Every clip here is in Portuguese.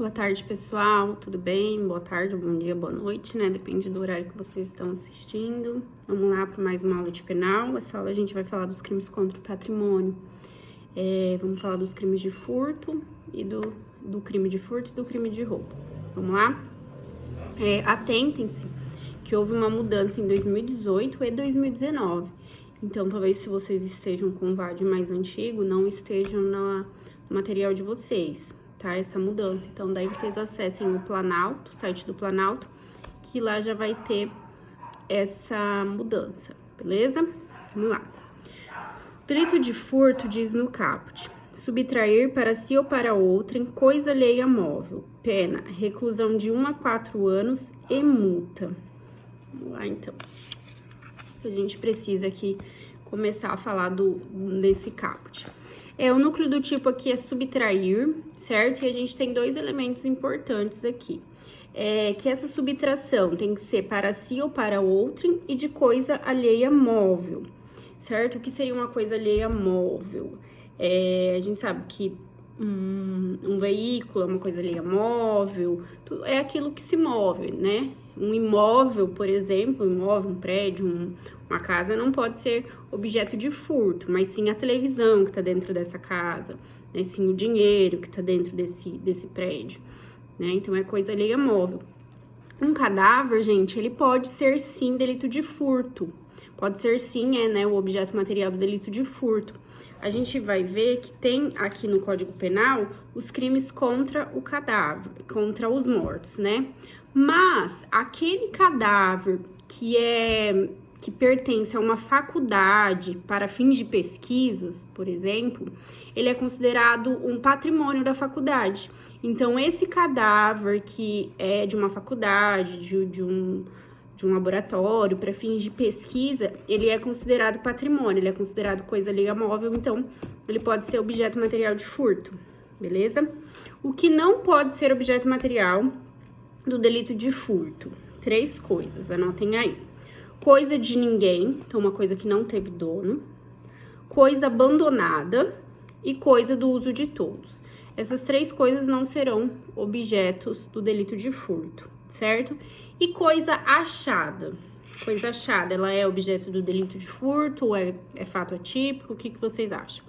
Boa tarde, pessoal. Tudo bem? Boa tarde, bom dia, boa noite, né? Depende do horário que vocês estão assistindo. Vamos lá para mais uma aula de penal. Essa aula a gente vai falar dos crimes contra o patrimônio. Vamos falar dos crimes de furto e do crime de furto e do crime de roubo. Vamos lá? Atentem-se que houve uma mudança em 2018 e 2019. Então, talvez se vocês estejam com o VAD mais antigo, não estejam no material de vocês, tá? Essa mudança. Então, daí vocês acessem o Planalto, o site do Planalto, que lá já vai ter essa mudança, beleza? Vamos lá. O delito de furto diz no caput: subtrair para si ou para outrem coisa alheia móvel, pena, reclusão de 1 a 4 anos e multa. Vamos lá, então. A gente precisa aqui começar a falar desse caput. O núcleo do tipo aqui é subtrair, certo? E a gente tem dois elementos importantes aqui. Que essa subtração tem que ser para si ou para outrem e de coisa alheia móvel, certo? O que seria uma coisa alheia móvel? A gente sabe que um veículo é uma coisa alheia móvel, é aquilo que se move, né? Um imóvel, por exemplo, um prédio, uma casa não pode ser objeto de furto, mas sim a televisão que tá dentro dessa casa, né? Sim o dinheiro que tá dentro desse prédio, né? Então é coisa alheia móvel. Um cadáver, gente, ele pode ser sim delito de furto. Pode ser sim, né, o objeto material do delito de furto. A gente vai ver que tem aqui no Código Penal os crimes contra o cadáver, contra os mortos, né? Mas aquele cadáver que pertence a uma faculdade para fins de pesquisas, por exemplo, ele é considerado um patrimônio da faculdade. Então, esse cadáver que é de uma faculdade, de um laboratório para fins de pesquisa, ele é considerado patrimônio, ele é considerado coisa alheia móvel, então ele pode ser objeto material de furto, beleza? O que não pode ser objeto material do delito de furto? 3 coisas, anotem aí. Coisa de ninguém, então uma coisa que não teve dono, coisa abandonada e coisa do uso de todos. Essas 3 coisas não serão objetos do delito de furto, certo? E coisa achada. Coisa achada, ela é objeto do delito de furto ou é fato atípico? O que vocês acham?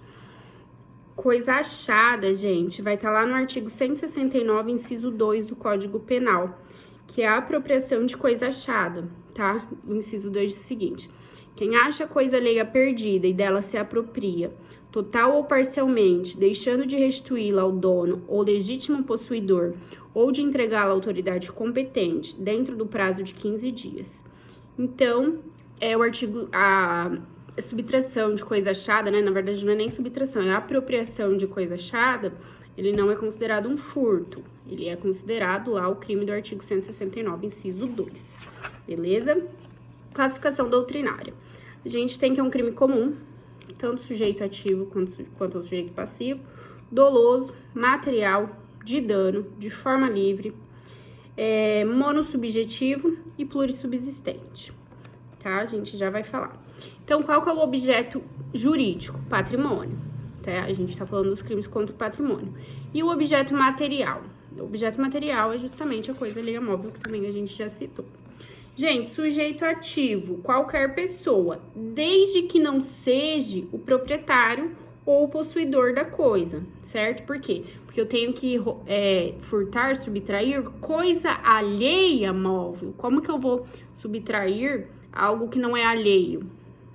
Coisa achada, gente, vai estar lá no artigo 169, inciso 2 do Código Penal, que é a apropriação de coisa achada, tá? O inciso 2 diz o seguinte: quem acha coisa alheia perdida e dela se apropria, total ou parcialmente, deixando de restituí-la ao dono ou legítimo possuidor, ou de entregá-la à autoridade competente, dentro do prazo de 15 dias. Então, a subtração de coisa achada, né? Na verdade, não é nem subtração, é a apropriação de coisa achada, ele não é considerado um furto. Ele é considerado lá o crime do artigo 169, inciso 2. Beleza? Classificação doutrinária. A gente tem que é um crime comum, tanto sujeito ativo quanto o sujeito passivo, doloso, material, de dano, de forma livre, monossubjetivo e plurissubsistente, tá? A gente já vai falar. Então, qual que é o objeto jurídico? Patrimônio, tá? A gente tá falando dos crimes contra o patrimônio. E o objeto material? O objeto material é justamente a coisa alheia móvel, que também a gente já citou. Gente, sujeito ativo, qualquer pessoa, desde que não seja o proprietário ou o possuidor da coisa, certo? Por quê? Porque eu tenho que furtar, subtrair coisa alheia móvel. Como que eu vou subtrair algo que não é alheio,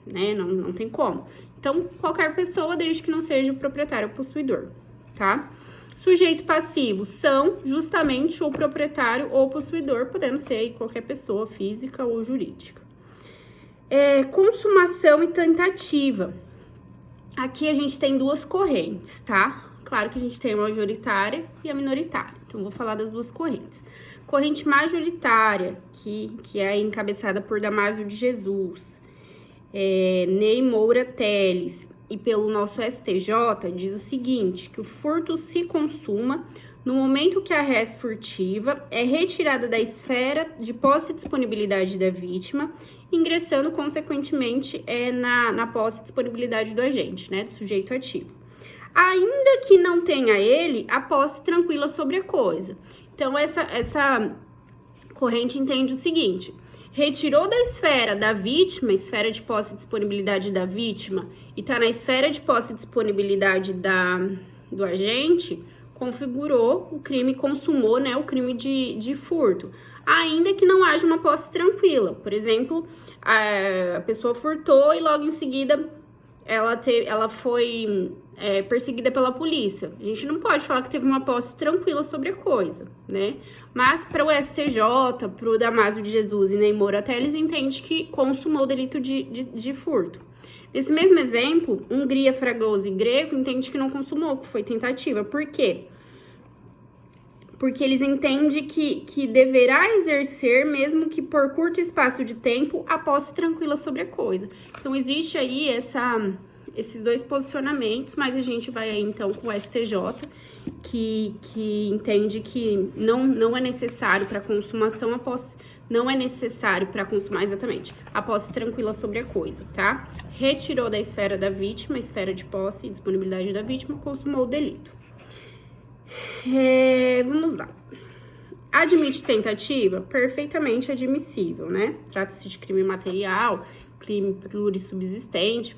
né? Não tem como. Então, qualquer pessoa, desde que não seja o proprietário ou possuidor, tá? Sujeito passivo são justamente o proprietário ou possuidor, podendo ser qualquer pessoa física ou jurídica. Consumação e tentativa. Aqui a gente tem 2 correntes, tá? Claro que a gente tem a majoritária e a minoritária. Então, vou falar das 2 correntes. Corrente majoritária, que é encabeçada por Damásio de Jesus, Ney Moura Teles e pelo nosso STJ, diz o seguinte, que o furto se consuma no momento que a res furtiva é retirada da esfera de posse e disponibilidade da vítima, ingressando, consequentemente, na posse e disponibilidade do agente, né, do sujeito ativo. ainda que não tenha ele a posse tranquila sobre a coisa. Então, essa corrente entende o seguinte: retirou da esfera da vítima, esfera de posse e disponibilidade da vítima, e tá na esfera de posse e disponibilidade do agente, configurou o crime, consumou, né, o crime de furto. Ainda que não haja uma posse tranquila. Por exemplo, a pessoa furtou e logo em seguida ela foi perseguida pela polícia. A gente não pode falar que teve uma posse tranquila sobre a coisa, né? Mas para o STJ, para o Damásio de Jesus e Ney Moura-Té, eles entendem que consumou o delito de furto. Nesse mesmo exemplo, Hungria, Fragoso e Greco entende que não consumou, que foi tentativa. Por quê? Porque eles entendem que deverá exercer, mesmo que por curto espaço de tempo, a posse tranquila sobre a coisa. Então, existe aí esses dois posicionamentos, mas a gente vai aí, então, com o STJ, que entende que não é necessário para consumação a posse, não é necessário para consumar exatamente a posse tranquila sobre a coisa, tá? Retirou da esfera da vítima, esfera de posse e disponibilidade da vítima, consumou o delito. Vamos lá. Admite tentativa? Perfeitamente admissível, né? Trata-se de crime material, crime plurissubsistente,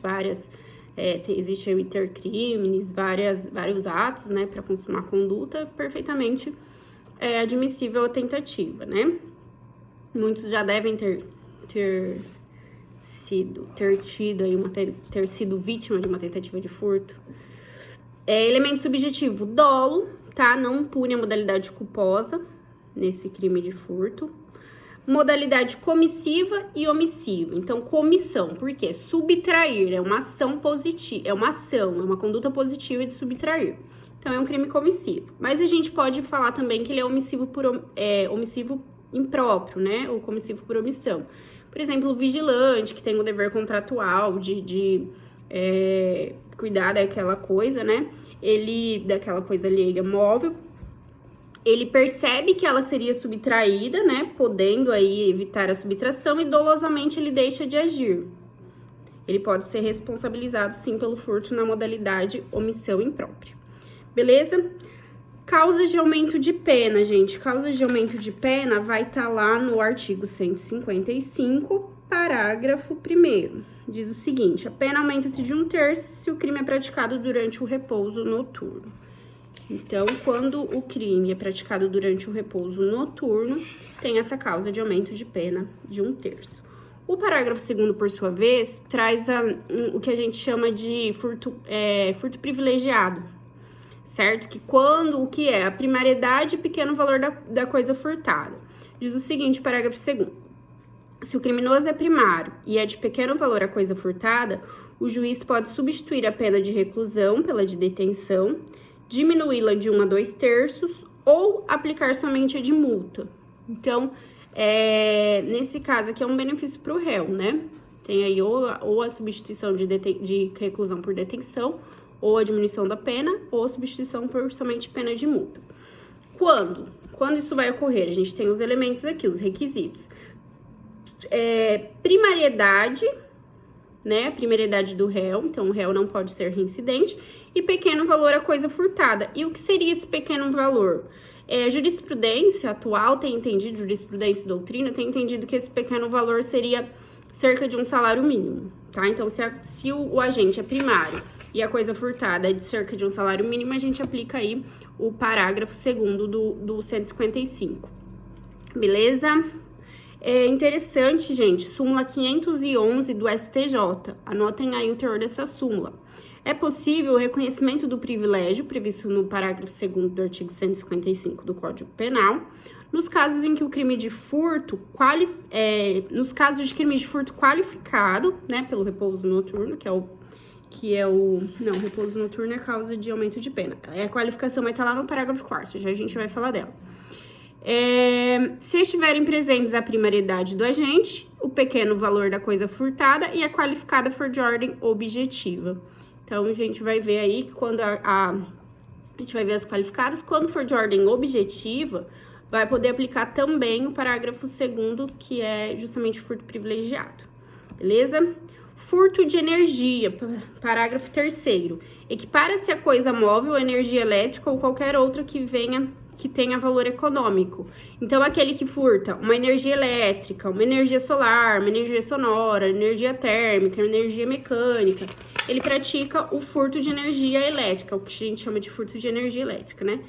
existe o intercrimes, vários atos, né, para consumar conduta, perfeitamente admissível a tentativa, né? Muitos já devem ter sido vítima de uma tentativa de furto. Elemento subjetivo, dolo, tá? Não pune a modalidade culposa nesse crime de furto. Modalidade comissiva e omissiva. Então, comissão, por quê? Subtrair é uma ação positiva, é uma conduta positiva de subtrair. Então, é um crime comissivo. Mas a gente pode falar também que ele é omissivo impróprio, né? Ou comissivo por omissão. Por exemplo, o vigilante, que tem o dever contratual de cuidar daquela coisa, né? Daquela coisa alheia móvel, ele percebe que ela seria subtraída, né? Podendo aí evitar a subtração e dolosamente ele deixa de agir. Ele pode ser responsabilizado, sim, pelo furto na modalidade omissão imprópria. Beleza? Causas de aumento de pena, gente. Causas de aumento de pena vai estar lá no artigo 155, parágrafo 1º. Diz o seguinte: a pena aumenta-se de 1/3 se o crime é praticado durante o repouso noturno. Então, quando o crime é praticado durante o repouso noturno, tem essa causa de aumento de pena de 1/3. O parágrafo 2º, por sua vez, traz o que a gente chama de furto privilegiado, certo? O que é a primariedade e pequeno valor da coisa furtada. Diz o seguinte, parágrafo 2º. Se o criminoso é primário e é de pequeno valor a coisa furtada, o juiz pode substituir a pena de reclusão pela de detenção, diminuí-la de 1 a 2/3 ou aplicar somente a de multa. Então, nesse caso aqui é um benefício para o réu, né? Tem aí ou a substituição de reclusão por detenção, ou a diminuição da pena, ou a substituição por somente pena de multa. Quando isso vai ocorrer? A gente tem os elementos aqui, os requisitos. Primariedade, né? Primariedade do réu, então o réu não pode ser reincidente, e pequeno valor a coisa furtada. E o que seria esse pequeno valor? A jurisprudência atual tem entendido, jurisprudência e doutrina, tem entendido que esse pequeno valor seria cerca de um salário mínimo, tá? Então, se o agente é primário e a coisa furtada é de cerca de um salário mínimo, a gente aplica aí o parágrafo 2º do 155, beleza? É interessante, gente, súmula 511 do STJ, anotem aí o teor dessa súmula. É possível o reconhecimento do privilégio previsto no parágrafo 2º do artigo 155 do Código Penal, nos casos em que o crime de furto, nos casos de crime de furto qualificado, né, pelo repouso noturno, repouso noturno é causa de aumento de pena. A qualificação vai estar lá no parágrafo 4º, já a gente vai falar dela. Se estiverem presentes a primariedade do agente, o pequeno valor da coisa furtada e a qualificada for de ordem objetiva. Então, a gente vai ver aí, quando a gente vai ver as qualificadas, quando for de ordem objetiva, vai poder aplicar também o parágrafo 2º, que é justamente o furto privilegiado, beleza? Furto de energia, parágrafo 3º. Equipara-se a coisa móvel, energia elétrica ou qualquer outra que tenha valor econômico. Então, aquele que furta uma energia elétrica, uma energia solar, uma energia sonora, energia térmica, energia mecânica, ele pratica o furto de energia elétrica, o que a gente chama de furto de energia elétrica, né?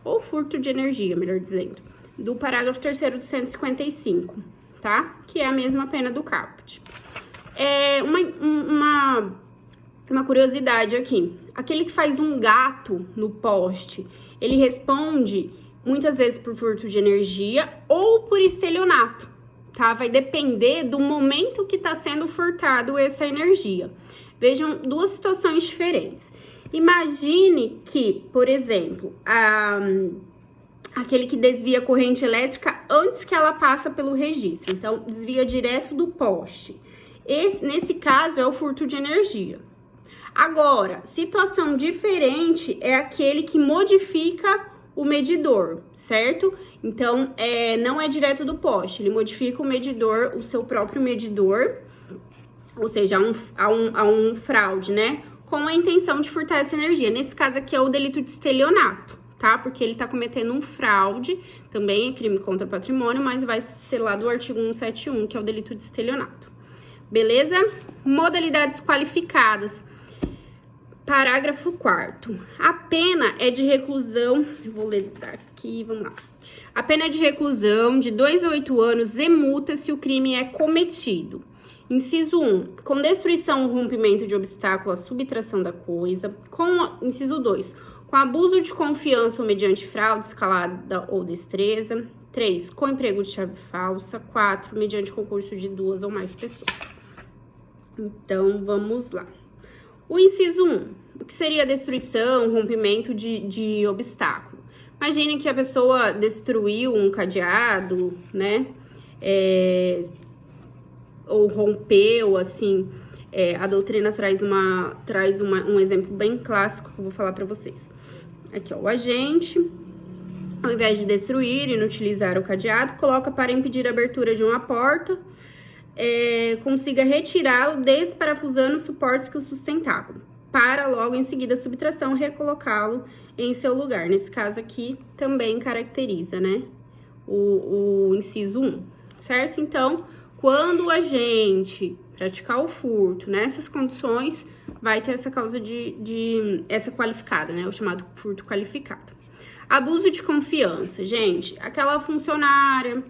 Ou furto de energia, melhor dizendo, do parágrafo 3º do 155, tá? Que é a mesma pena do caput. Uma curiosidade aqui. Aquele que faz um gato no poste, ele responde muitas vezes por furto de energia ou por estelionato, tá? Vai depender do momento que está sendo furtado essa energia. Vejam duas situações diferentes. Imagine que, por exemplo, aquele que desvia a corrente elétrica antes que ela passa pelo registro. Então, desvia direto do poste. Nesse caso, é o furto de energia. Agora, situação diferente é aquele que modifica o medidor, certo? Então, não é direto do poste, ele modifica o medidor, o seu próprio medidor, ou seja, há um fraude, né? Com a intenção de furtar essa energia. Nesse caso aqui é o delito de estelionato, tá? Porque ele tá cometendo um fraude, também é crime contra patrimônio, mas vai ser lá do artigo 171, que é o delito de estelionato. Beleza? Modalidades qualificadas. Parágrafo 4º. A pena é de reclusão, eu vou ler aqui, vamos lá. A pena é de reclusão de 2 a 8 anos e multa se o crime é cometido. Inciso 1, com destruição ou rompimento de obstáculo à subtração da coisa. Inciso 2, com abuso de confiança ou mediante fraude, escalada ou destreza. 3, com emprego de chave falsa. 4, mediante concurso de 2 ou mais pessoas. Então, vamos lá. O inciso 1, o que seria destruição, rompimento de obstáculo? Imagine que a pessoa destruiu um cadeado, né? Ou rompeu, assim. A doutrina traz um exemplo bem clássico que eu vou falar para vocês. Aqui, ó, o agente, ao invés de destruir e inutilizar o cadeado, coloca para impedir a abertura de uma porta, consiga retirá-lo desparafusando os suportes que o sustentavam, para logo em seguida a subtração recolocá-lo em seu lugar. Nesse caso aqui também caracteriza, né, o inciso 1, certo? Então, quando o agente praticar o furto nessas condições, vai ter essa causa essa qualificada, né, o chamado furto qualificado. Abuso de confiança, gente, aquela funcionária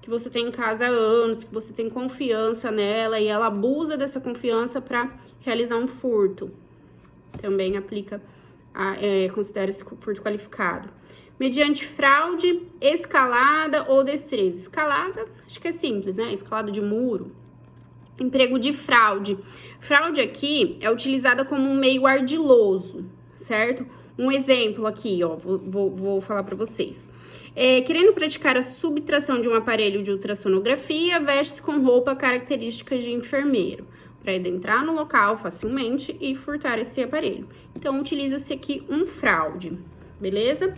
que você tem em casa há anos, que você tem confiança nela e ela abusa dessa confiança para realizar um furto. Também aplica, considera esse furto qualificado. Mediante fraude, escalada ou destreza. Escalada, acho que é simples, né? Escalada de muro. Emprego de fraude. Fraude aqui é utilizada como um meio ardiloso, certo? Um exemplo aqui, ó, vou falar para vocês. Querendo praticar a subtração de um aparelho de ultrassonografia, veste-se com roupa característica de enfermeiro, para adentrar no local facilmente e furtar esse aparelho. Então, utiliza-se aqui um fraude, beleza?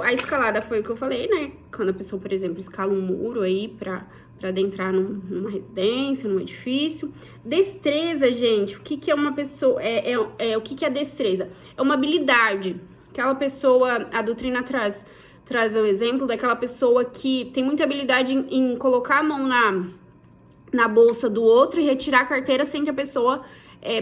A escalada foi o que eu falei, né? Quando a pessoa, por exemplo, escala um muro aí para adentrar numa residência, num edifício. Destreza, gente, o que é uma pessoa... o que é destreza? É uma habilidade. Aquela pessoa, a doutrina traz o exemplo daquela pessoa que tem muita habilidade em colocar a mão na bolsa do outro e retirar a carteira sem que a pessoa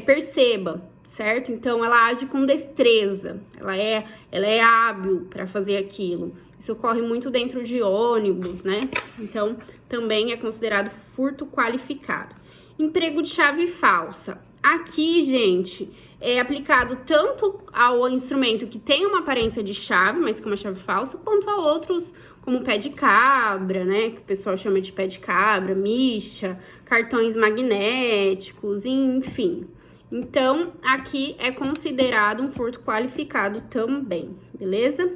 perceba, certo? Então, ela age com destreza, ela é hábil para fazer aquilo. Isso ocorre muito dentro de ônibus, né? Então, também é considerado furto qualificado. Emprego de chave falsa. Aqui, gente, é aplicado tanto ao instrumento que tem uma aparência de chave, mas que é uma chave falsa, quanto a outros, como pé de cabra, né? Que o pessoal chama de pé de cabra, micha, cartões magnéticos, enfim. Então, aqui é considerado um furto qualificado também, beleza?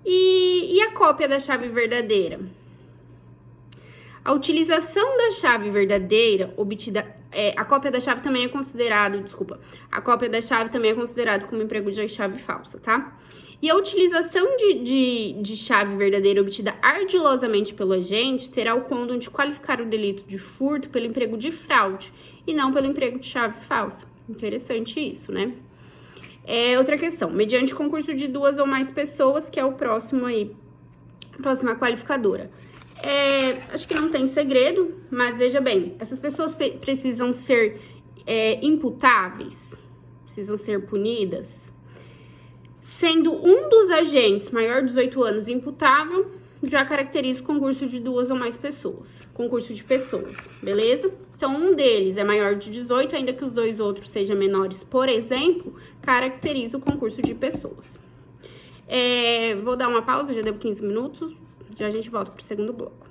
E a cópia da chave verdadeira? A utilização da chave verdadeira obtida... a cópia da chave também é considerado... a cópia da chave também é considerado como emprego de chave falsa, tá? E a utilização de chave verdadeira obtida ardilosamente pelo agente terá o condom de qualificar o delito de furto pelo emprego de fraude e não pelo emprego de chave falsa. Interessante isso, né? Outra questão, mediante concurso de 2 ou mais pessoas, que é o próximo aí, a próxima qualificadora. Acho que não tem segredo, mas veja bem, essas pessoas precisam ser imputáveis, precisam ser punidas. Sendo um dos agentes maior de 18 anos imputável, já caracteriza o concurso de 2 ou mais pessoas, concurso de pessoas, beleza? Então, um deles é maior de 18, ainda que os 2 outros sejam menores, por exemplo, caracteriza o concurso de pessoas. Vou dar uma pausa, já deu 15 minutos, já a gente volta pro segundo bloco.